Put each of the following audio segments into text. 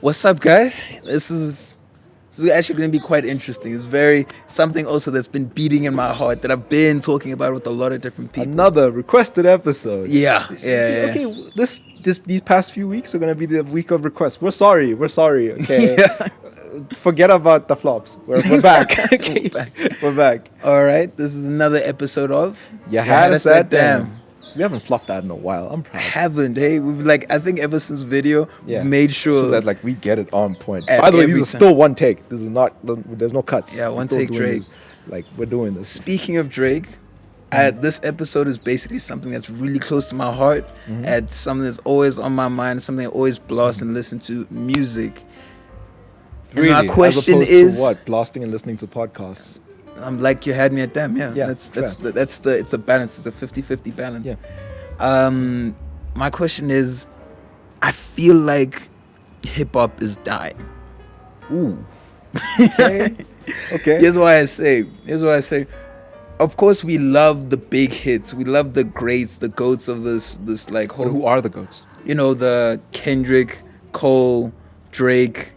What's up, guys? This is actually going to be quite interesting. It's very something also that's been beating in my heart that I've been talking about with a lot of different people. Another requested episode. Yeah. Okay, these past few weeks are gonna be the week of requests. We're sorry. Okay. Yeah. Forget about the flops. We're back. Okay. We're back. All right, this is another episode of You had us at damn. We haven't flopped that in a while. I'm proud. Haven't, hey? We've I think ever since video, we've made sure so that we get it on point. At By the way, these every are time. still one take. This is not. There's no cuts. Yeah, We're one still take doing Drake. this. We're doing this. Speaking of Drake, this episode is basically something that's really close to my heart. And something that's always on my mind, something I always blast and listen to, music. And Really? my question As opposed is, to what? Blasting and listening to podcasts. I'm like, you had me at damn. Yeah, Yeah, that's fair. it's a balance. It's a 50-50 balance. Yeah. My question is, I feel like hip hop is dying. Ooh. Okay. Okay. Here's why I say. Of course, we love the big hits. We love the greats, the goats of this But whole. who are the goats? The Kendrick, Cole, Drake,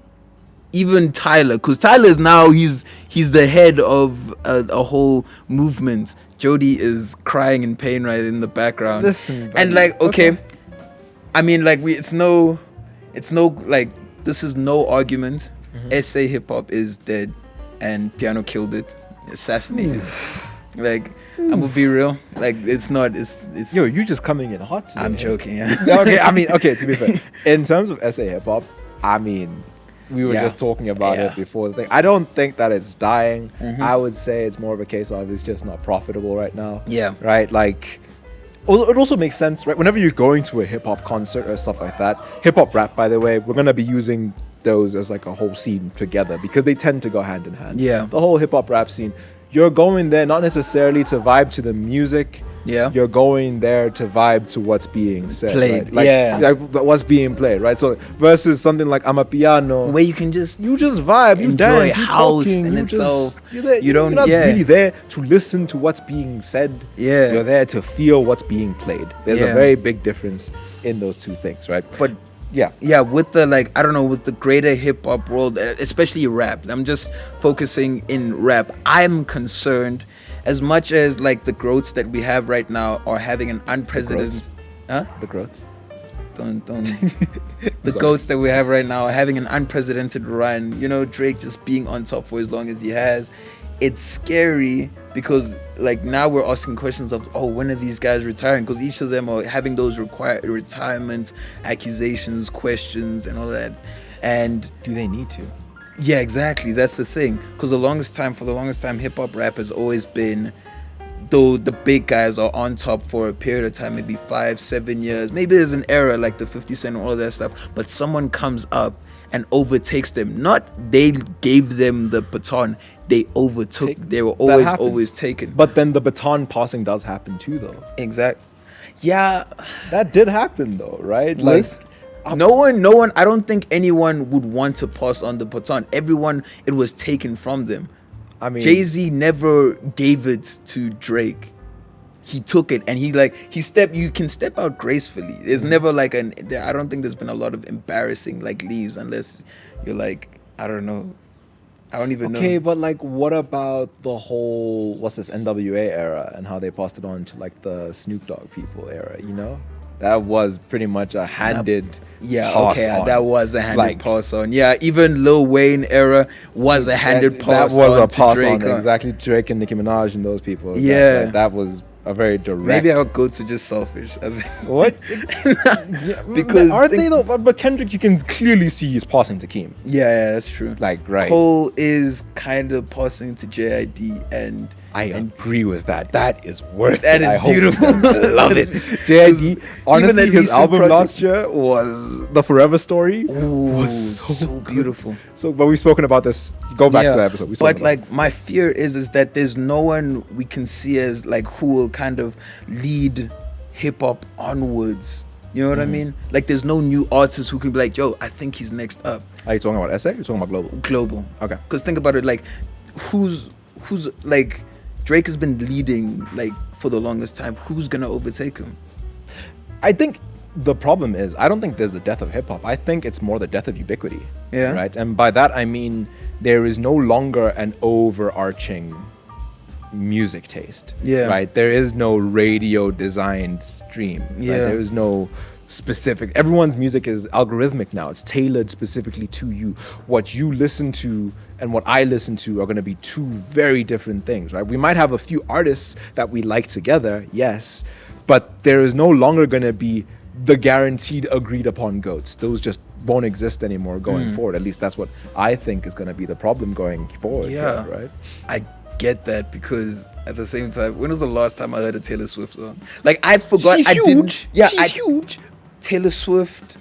even Tyler. Because Tyler is now he's the head of a whole movement. Jody is crying in pain right in the background. Listen, And buddy. okay. I mean, this is no argument. SA hip hop is dead, and piano killed it, assassinated. I'm gonna be real. It's not. It's. Yo, you just coming in hot today. I'm joking. Yeah. Okay, to be fair, in terms of SA hip hop, we were Yeah. just talking about Yeah. it before the thing. I don't think that it's dying. Mhm. I would say it's more of a case of it's just not profitable right now. Yeah. Right? It also makes sense, right? Whenever you're going to a hip hop concert or stuff like that, hip hop rap, by the way, we're gonna be using those as a whole scene together because they tend to go hand in hand. Yeah. The whole hip hop rap scene. You're going there not necessarily to vibe to the music. Yeah. You're going there to vibe to what's being said. Played, Right? yeah. What's being played, right? So versus something like aficionado, Where you can just you just vibe, you enjoy dance, you house talking, in you itself. just you're there. You don't- You're not yeah. really there to listen to what's being said. Yeah. You're there to feel what's being played. There's Yeah. a very big difference in those two things, right? But yeah, with the with the greater hip hop world, especially rap. I'm just focusing in rap. I'm concerned as much as the growths that we have right now are having an unprecedented. Huh? the growths. Don't. The Sorry. goats that we have right now are having an unprecedented run. Drake just being on top for as long as he has. It's scary because now we're asking questions of, when are these guys retiring? Because each of them are having those retirement accusations, questions, and all that. And Do they need to? yeah, exactly. That's the thing. Because for the longest time, hip hop rap has always been, though the big guys are on top for a period of time, maybe 5-7 years. Maybe there's an era like the 50 Cent and all of that stuff, but someone comes up and overtakes them. Not they gave them the baton, they overtook. They were always taken. But then the baton passing does happen too, though. Exact. Yeah. That did happen, though, right? No one. I don't think anyone would want to pass on the baton. Everyone, it was taken from them. Jay-Z never gave it to Drake. He took it and you can step out gracefully. There's never I don't think there's been a lot of embarrassing leaves unless you're I don't know. I don't even know. Okay, but what about the whole NWA era and how they passed it on to the Snoop Dogg people era? That was pretty much a handed pass on. That was a handed pass on. Yeah, even Lil Wayne era was a handed pass on. That was a to pass Drake, on, exactly. Drake and Nicki Minaj and those people. Yeah. That was a very direct. Maybe our goats are just selfish. What? Because aren't they though? But Kendrick, you can clearly see he's passing to Keem. Yeah, that's true. Right. Cole is kind of passing to JID, and I agree with that. That is worth that it. is beautiful. I love it. JID, honestly, that his recent album project- last year was The Forever Story. was so good. beautiful. So, but we've spoken about this. Go back to the episode. We spoke But about my fear is that there's no one we can see as who will kind of lead hip hop onwards. You know what I mean? There's no new artist who can be yo, I think he's next up. Are you talking about SA? You're talking about global? Global. Okay. Because think about it, who's Drake has been leading for the longest time. Who's gonna overtake him? I think the problem is, I don't think there's a death of hip hop. I think it's more the death of ubiquity. Yeah. Right. And by that I mean there is no longer an overarching music taste. Yeah. Right. There is no radio designed stream. Yeah. Right? There is no specific. Everyone's music is algorithmic now. It's tailored specifically to you. What you listen to and what I listen to are going to be two very different things. Right. We might have a few artists that we like together. Yes. But there is no longer going to be the guaranteed agreed upon goats. Those just won't exist anymore going forward. At least that's what I think is going to be the problem going forward. Yeah. Right. I get that, because at the same time, when was the last time I heard a Taylor Swift song? Like, I forgot. She's I huge. didn't. Yeah, She's huge. Taylor Swift,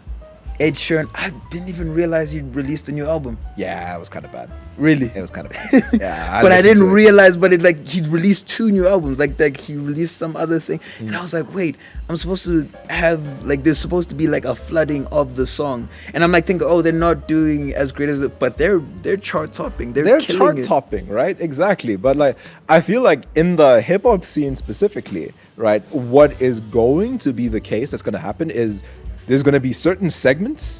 Ed Sheeran. I didn't even realize he released a new album. Yeah, it was kind of bad. Really? It was kind of bad. Yeah. But I listened didn't to it. realize. But it, like, he released 2 new albums. Like he released some other thing, and I was like, wait, I'm supposed to have, like, there's supposed to be like a flooding of the song, and I'm like thinking, oh, they're not doing as great as it, but they're chart topping. They're killing chart it. topping, right? Exactly. But like, I feel like in the hip hop scene specifically, right, what is going to be the case that's going to happen is there's going to be certain segments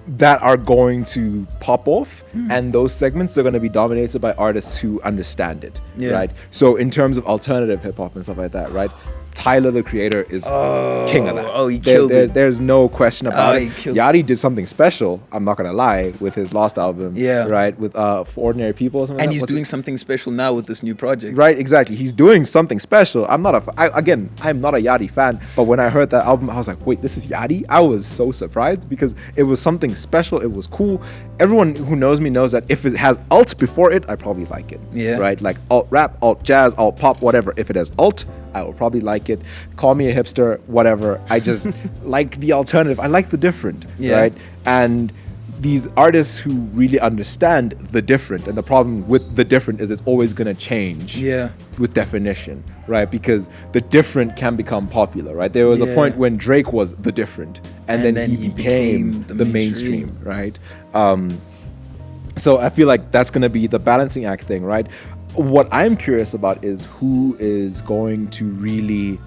that are going to pop off, and those segments are going to be dominated by artists who understand it, Yeah. right? So in terms of alternative hip hop and stuff like that, right? Tyler the Creator is king of that. Oh, he killed it. There's no question about he it. killed Yachty did something special, I'm not gonna lie, with his last album. Yeah. Right? With For Ordinary People or something And like that. he's What's doing it? something special now with this new project. Right, exactly. He's doing something special. I'm not I'm not a Yachty fan, but when I heard that album, I was like, wait, this is Yachty? I was so surprised because it was something special. It was cool. Everyone who knows me knows that if it has alt before it, I probably like it. Yeah. Right? Like alt rap, alt jazz, alt pop, whatever. If it has alt, I will probably like it. Call me a hipster, whatever. I just like the alternative. I like the different. Yeah. Right? And these artists who really understand the different, and the problem with the different is it's always going to change Yeah. with definition, right? Because the different can become popular, right? There was a Yeah. point when Drake was the different, and then he became the mainstream. mainstream, right? So I feel like that's going to be the balancing act thing, right? What I'm curious about is who is going to really,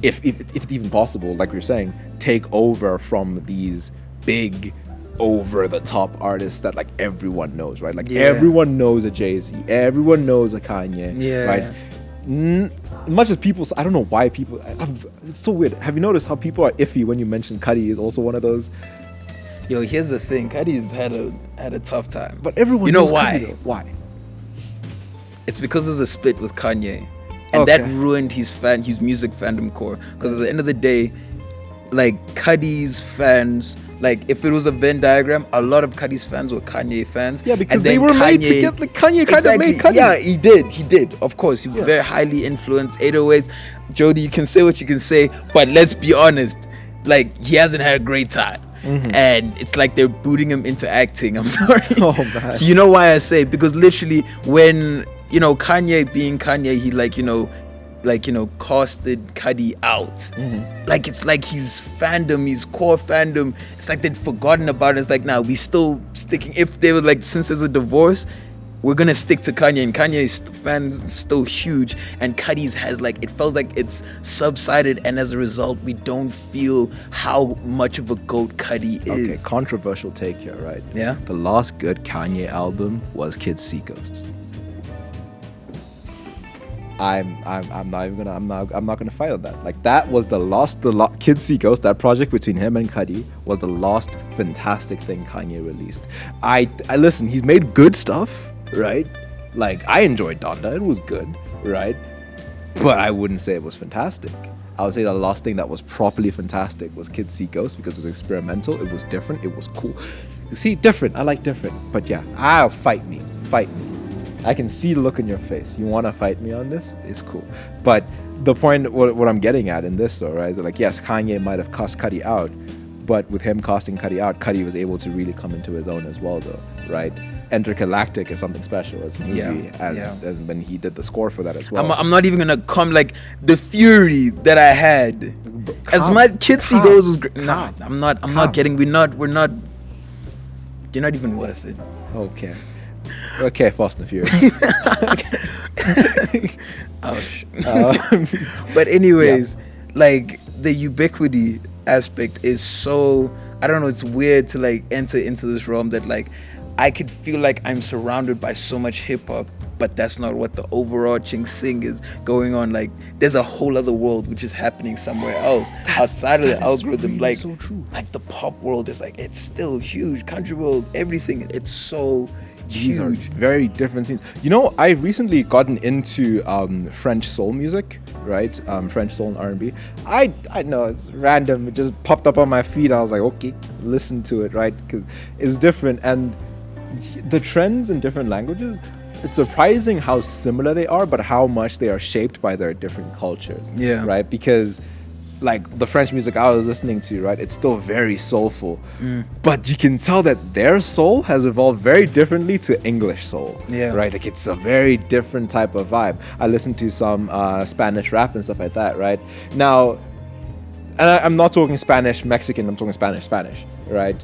if it's even possible, like you're saying, take over from these big over-the-top artists that like everyone knows, right? Like Yeah. everyone knows a Jay-Z, everyone knows a Kanye, Yeah. right? Much as people, I don't know why people, it's so weird. Have you noticed how people are iffy when you mention Cudi is also one of those? Yo, here's the thing. Cudi's had a tough time. But everyone You know knows why? Cudi, though. Why? It's because of the split with Kanye. And that Okay. ruined his music fandom core. Because at the end of the day, like, Cudi's fans, like, if it was a Venn diagram, a lot of Cudi's fans were Kanye fans. Yeah, because And they then were made to get, like, Kanye kind of made Cudi. Yeah, he did. Of course, he was very highly influenced. 808s. Jody, you can say what you can say, but let's be honest, like, he hasn't had a great time. And it's like they're booting him into acting. I'm sorry. Oh, man. You know why I say? Because literally, when, you know, Kanye being Kanye, he casted Cudi out. Like, it's like his fandom, his core fandom, it's like they'd forgotten about it. It's like, now we still sticking. If they were like, since there's a divorce, we're gonna stick to Kanye, and Kanye's fans still huge, and Cudi's has, like, it feels like it's subsided, and as a result, we don't feel how much of a goat Cudi is. Okay, controversial take here, right? Yeah. The last good Kanye album was Kids See Ghosts. I'm not gonna fight on that. Like, that was the Kids See Ghosts, that project between him and Cudi was the last fantastic thing Kanye released. I listen, he's made good stuff, right? Like, I enjoyed Donda, it was good, right? But I wouldn't say it was fantastic. I would say the last thing that was properly fantastic was Kids See Ghosts, because it was experimental, it was different, it was cool. See, different, I like different. But yeah, fight me. I can see the look in your face. You want to fight me on this? It's cool. But the point, what I'm getting at in this, though, right, is that, like, yes, Kanye might have cast Cudi out, but with him casting Cudi out, Cudi was able to really come into his own as well, though, right? Intergalactic is something special as a movie, as when he did the score for that as well. I'm not even gonna come, like, the fury that I had. As my Kids See Goes was great. Nah, I'm not getting. We're not. You're not even worth it. Okay, Fast and Furious. Ouch. But anyways, like, the ubiquity aspect is so, I don't know, it's weird to like enter into this realm that like I could feel like I'm surrounded by so much hip hop, but that's not what the overarching thing is going on. Like there's a whole other world which is happening somewhere else outside of the algorithm. Really Like so true. like the pop world is like, it's still huge. Country world, everything, it's so These are huge. very different scenes. You know, I recently gotten into French soul music, right? French soul and R&B. I know it's random. It just popped up on my feed. I was like, okay, listen to it, right? Because it's different, and the trends in different languages. It's surprising how similar they are, but how much they are shaped by their different cultures. Yeah. Right. Because like the French music I was listening to, right, it's still very soulful, but you can tell that their soul has evolved very differently to English soul. Yeah. Right, like it's a very different type of vibe. I listen to some Spanish rap and stuff like that, right? Now, and I'm not talking Spanish Mexican, I'm talking Spanish, right?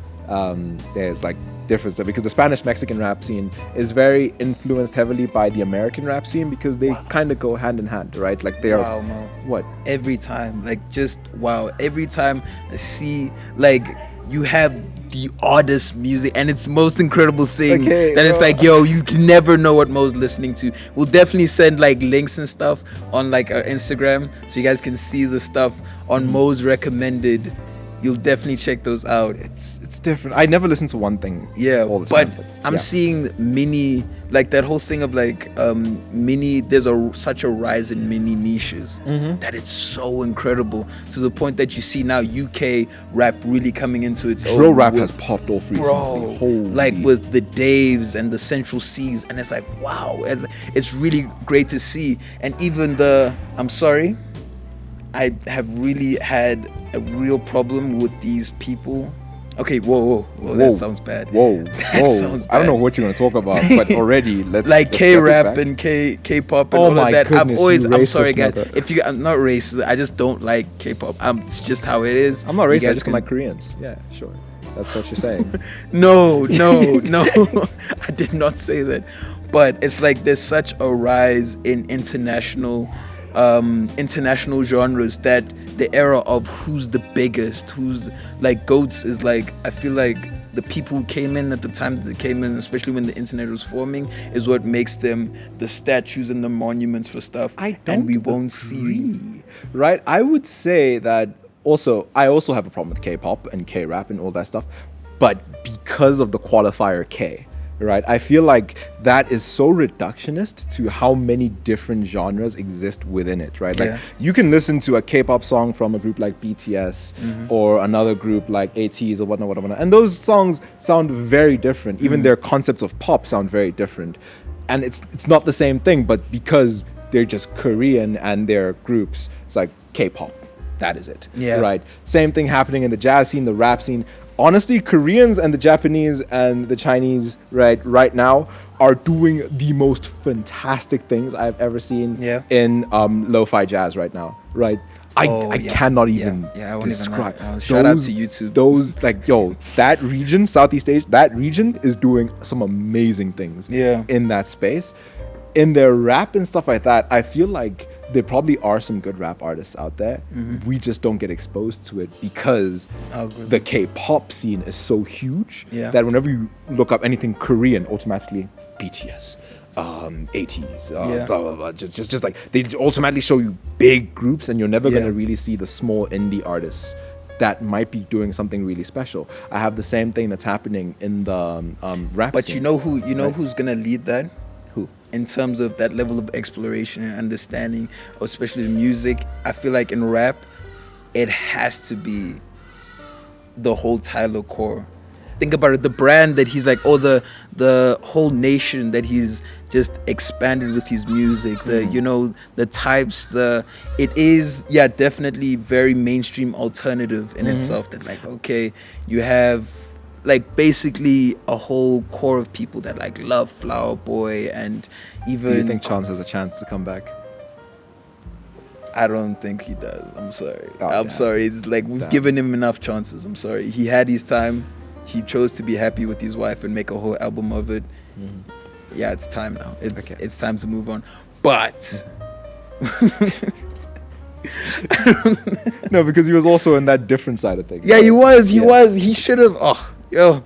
There's like difference there because the Spanish Mexican rap scene is very influenced heavily by the American rap scene because they kind of go hand in hand, right? Like they are Wow, Mo. what? Every time, like just wow. Every time I see, like you have the oddest music, and it's the most incredible thing. Okay, that it's bro. like, yo, you can never know what Mo's listening to. We'll definitely send like links and stuff on like our Instagram, so you guys can see the stuff on Mo's recommended. You'll definitely check those out. It's different. I never listen to one thing. Yeah, all the time, but I'm yeah. seeing mini, like that whole thing of like mini. There's such a rise in mini niches that it's so incredible to the point that you see now UK rap really coming into its own. Drill rap with- has popped off recently. bro, Holy. like with the Daves and the Central Seas, and it's like wow, and it's really great to see. And even I'm sorry, I have really had a real problem with these people. Okay, whoa, that sounds bad. Whoa, That sounds bad. I don't know what you're gonna talk about, but already let's Like let's K-rap step it back. and K-pop and Oh all my of that. goodness, you I'm sorry, racist guys. mother. I'm not racist, I just don't like K-pop. It's just how it is. I'm not You racist. I guys just don't like Koreans. Yeah, sure. That's what you're saying. No. I did not say that. But it's like there's such a rise in international genres that the era of who's the biggest, who's like GOATs is like, I feel like the people who came in at the time that they came in, especially when the internet was forming, is what makes them the statues and the monuments for stuff. And we won't see. Right? I would say that I also have a problem with K-pop and K-rap and all that stuff, but because of the qualifier K, right? I feel like that is so reductionist to how many different genres exist within it, right? Like Yeah. you can listen to a K-pop song from a group like BTS or another group like ATEEZ or whatnot, and those songs sound very different. Even their concepts of pop sound very different, and it's not the same thing. But because they're just Korean and they're groups, it's like K-pop. That is it. Yeah. Right. Same thing happening in the jazz scene, the rap scene. Honestly, Koreans and the Japanese and the Chinese, right now are doing the most fantastic things I've ever seen in lo-fi jazz right now. Right. I cannot even I won't describe. Even know. Shout out to YouTube. Those like that region, Southeast Asia, that region is doing some amazing things. In that space, in their rap and stuff like that, I feel like there probably are some good rap artists out there. We just don't get exposed to it because the K-pop scene is so huge that whenever you look up anything Korean, automatically BTS, ATEEZ, blah blah blah. Just like they automatically show you big groups, and you're never gonna really see the small indie artists that might be doing something really special. I have the same thing that's happening in the rap But scene. you know who's gonna lead that? Who? In terms of that level of exploration and understanding, especially the music, I feel like in rap, it has to be the whole Tyler core. Think about it, the brand that he's like, the whole nation that he's just expanded with his music, the types, it is definitely very mainstream alternative in itself. That like, okay, you have like basically a whole core of people that like love Flower Boy, and even. Do you think Chance has a chance to come back? I don't think he does. I'm sorry. Oh, sorry. It's like we've given him enough chances. I'm sorry. He had his time. He chose to be happy with his wife and make a whole album of it. Yeah, it's time now. It's time to move on. But No, because he was also in that different side of things. Yeah, he was. He Yeah. was. He should have. Oh, yo.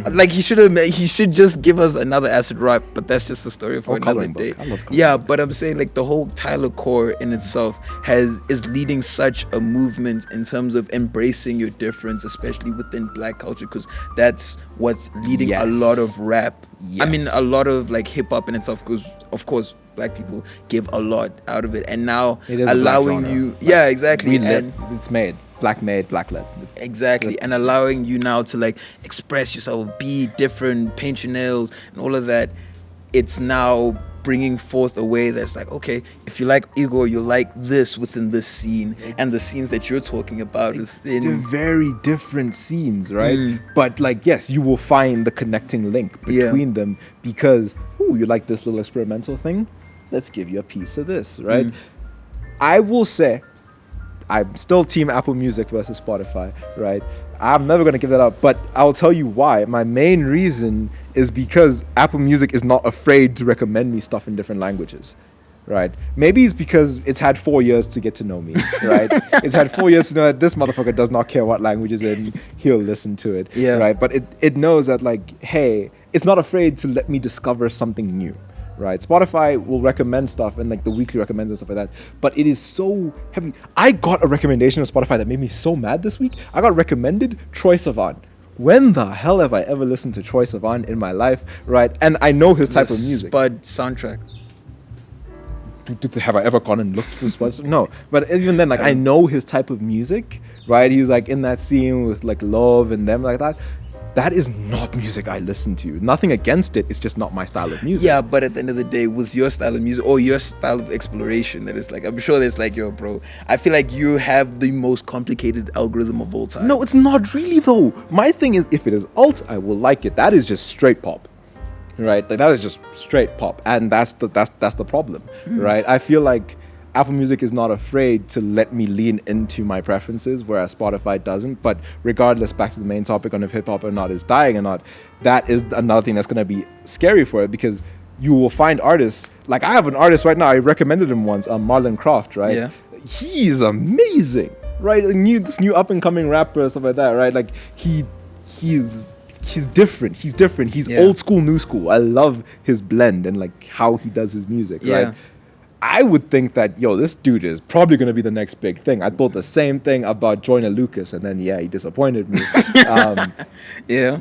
Like he should have. He should just give us another acid rap, but that's just a story for Or another Coloring day. Book. I love Coloring Yeah, Book. but I'm saying like the whole Tyler core in itself is leading such a movement in terms of embracing your difference, especially within Black culture, because that's what's leading a lot of rap. I mean, Yes. a lot of like hip hop in itself, because of course Black people give a lot out of it, and now It is a Black allowing genre. you, Like, yeah, exactly, We lit. and It's made. Black made, black lit. exactly, and allowing you now to like express yourself, be different, paint your nails, and all of that. It's now bringing forth a way that's like, okay, if you like Igor, you like this within this scene, and the scenes that you're talking about They're within. very different scenes, right? Mm. But like, yes, you will find the connecting link Yeah. between them because, ooh, you like this little experimental thing? Let's give you a piece of this, right? I will say, I'm still team Apple Music versus Spotify, right? I'm never gonna give that up, but I'll tell you why. My main reason is because Apple Music is not afraid to recommend me stuff in different languages, right? Maybe it's because it's had 4 years to get to know me, right? It's had 4 years to know that this motherfucker does not care what language is in, he'll listen to it, Yeah. right? But it knows that like, hey, it's not afraid to let me discover something new. Right, Spotify will recommend stuff and like the weekly recommends and stuff like that, but it is so heavy. I got a recommendation on Spotify that made me so mad this week. I got recommended Troye Sivan. When the hell have I ever listened to Troye Sivan in my life, right? And I know his type the of music. Spud soundtrack. Have I ever gone and looked for Spud? No, but even then, like I know his type of music, right? He's like in that scene with like Love and them like that. That is not music I listen to. Nothing against it. It's just not my style of music. Yeah, but at the end of the day, with your style of music or your style of exploration, that is like, I'm sure there's like, yo, bro, I feel like you have the most complicated algorithm of all time. No, it's not really though. My thing is, if it is alt, I will like it. That is just straight pop, right? Like that is just straight pop, and that's the problem, right? I feel like Apple Music is not afraid to let me lean into my preferences, whereas Spotify doesn't. But regardless, back to the main topic on if hip hop or not is dying or not, that is another thing that's going to be scary for it, because you will find artists, like I have an artist right now, I recommended him once, Marlon Croft, right? Yeah. He's amazing, right? This new up and coming rapper, stuff like that, right? Like he's different. He's different. He's Yeah. old school, new school. I love his blend and like how he does his music, Yeah. right? I would think that, yo, this dude is probably going to be the next big thing. I thought the same thing about Joyner Lucas, and then, yeah, he disappointed me. Yeah.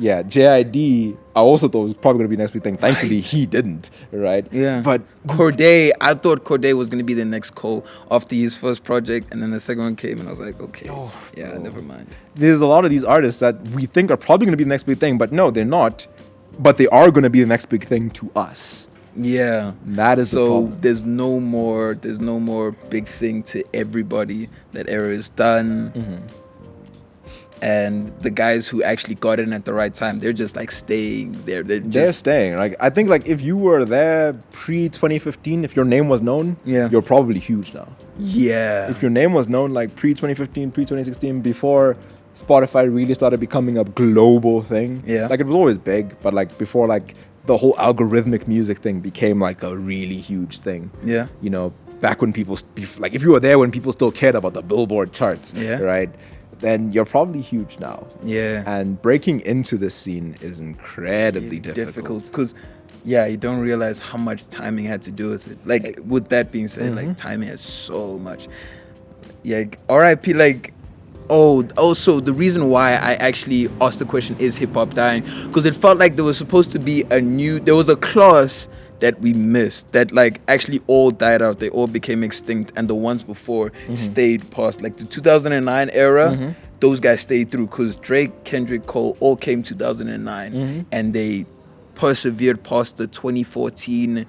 Yeah, JID, I also thought was probably going to be the next big thing. Thankfully, Right. he didn't, right? Yeah. But Corday, I thought Corday was going to be the next Cole after his first project, and then the second one came, and I was like, okay. Yeah, never mind. there's a lot of these artists that we think are probably going to be the next big thing, but no, they're not. But they are going to be the next big thing to us. Yeah. That is the so problem. there's no more big thing to everybody. That era is done. And the guys who actually got in at the right time, they're just like staying there. They're They're just staying. Like I think, like if you were there pre 2015, if your name was known, Yeah. you're probably huge now. yeah. If your name was known like pre 2015, pre 2016, before Spotify really started becoming a global thing. Yeah. Like it was always big, but like before like the whole algorithmic music thing became like a really huge thing. Yeah. You know, back when people like if you were there when people still cared about the Billboard charts, Yeah. right? Then you're probably huge now. Yeah. And breaking into this scene is incredibly difficult. Because you don't realize how much timing had to do with it. Like with that being said, like timing has so much. Yeah, RIP. Like, also the reason why I actually asked the question, is hip hop dying? Because it felt like there was supposed to be there was a class that we missed, that like actually all died out. They all became extinct, and the ones before stayed past. Like the 2009 era, those guys stayed through, because Drake, Kendrick, Cole all came 2009, and they persevered past the 2014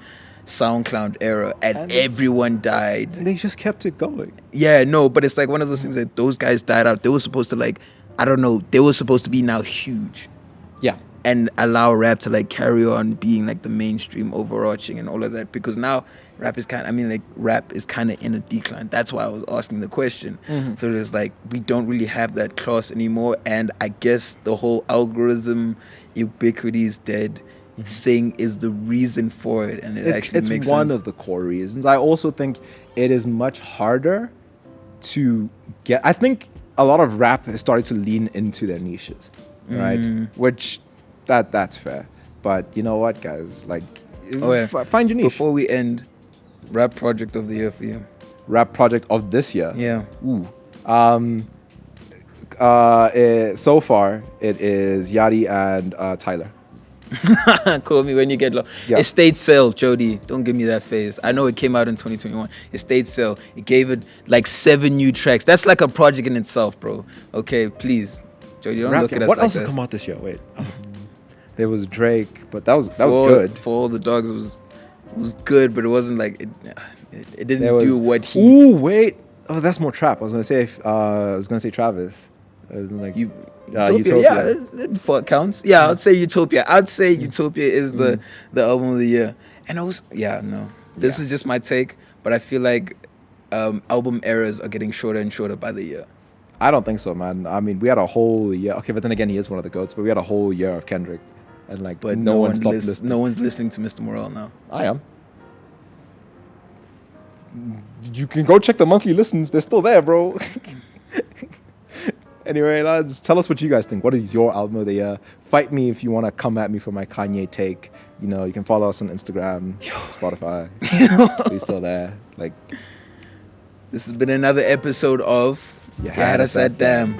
SoundCloud era, and everyone died. They just kept it going. Yeah, no, but it's like one of those things that those guys died out. They were supposed to like, I don't know, they were supposed to be now huge Yeah. and allow rap to like carry on being like the mainstream overarching and all of that, because now rap is kind of in a decline. That's why I was asking the question. So there's like, we don't really have that class anymore, and I guess the whole algorithm ubiquity is dead thing is the reason for it, and it actually makes one sense. of the core reasons. I also think it is much harder to get. I think a lot of rap has started to lean into their niches, right? Which that's fair. But you know what, guys? Like, find your niche. Before we end, rap project of the year for you. Rap project of this year. Yeah. Ooh. So far it is Yachty and Tyler. Call me when you get low. Yeah. Estate Sale, Jody. Don't give me that face. I know it came out in 2021. Estate Sale. It gave it like 7 new tracks. That's like a project in itself, bro. Okay, please, Jody, don't look at us what like else this. has come out this year? Wait, there was Drake, but that was For good. For All the Dogs, it was good, but it wasn't like it didn't do what he. Ooh, wait. Oh, that's more trap. I was gonna say Travis. Like Utopia. Yeah, it counts. Yeah, I'd say Utopia. Utopia is the album of the year. And this is just my take, but I feel like album eras are getting shorter and shorter by the year. I don't think so, man. I mean, we had a whole year. Okay, but then again, he is one of the GOATs. But we had a whole year of Kendrick, and like, but no one stopped listening. No one's listening to Mr. Morale now. I am. You can go check the monthly listens. They're still there, bro. Anyway, lads, tell us what you guys think. What is your album of the year? Fight me if you want to come at me for my Kanye take. You know, you can follow us on Instagram, Spotify. We're still there. Like, this has been another episode of You Had Us at Damn.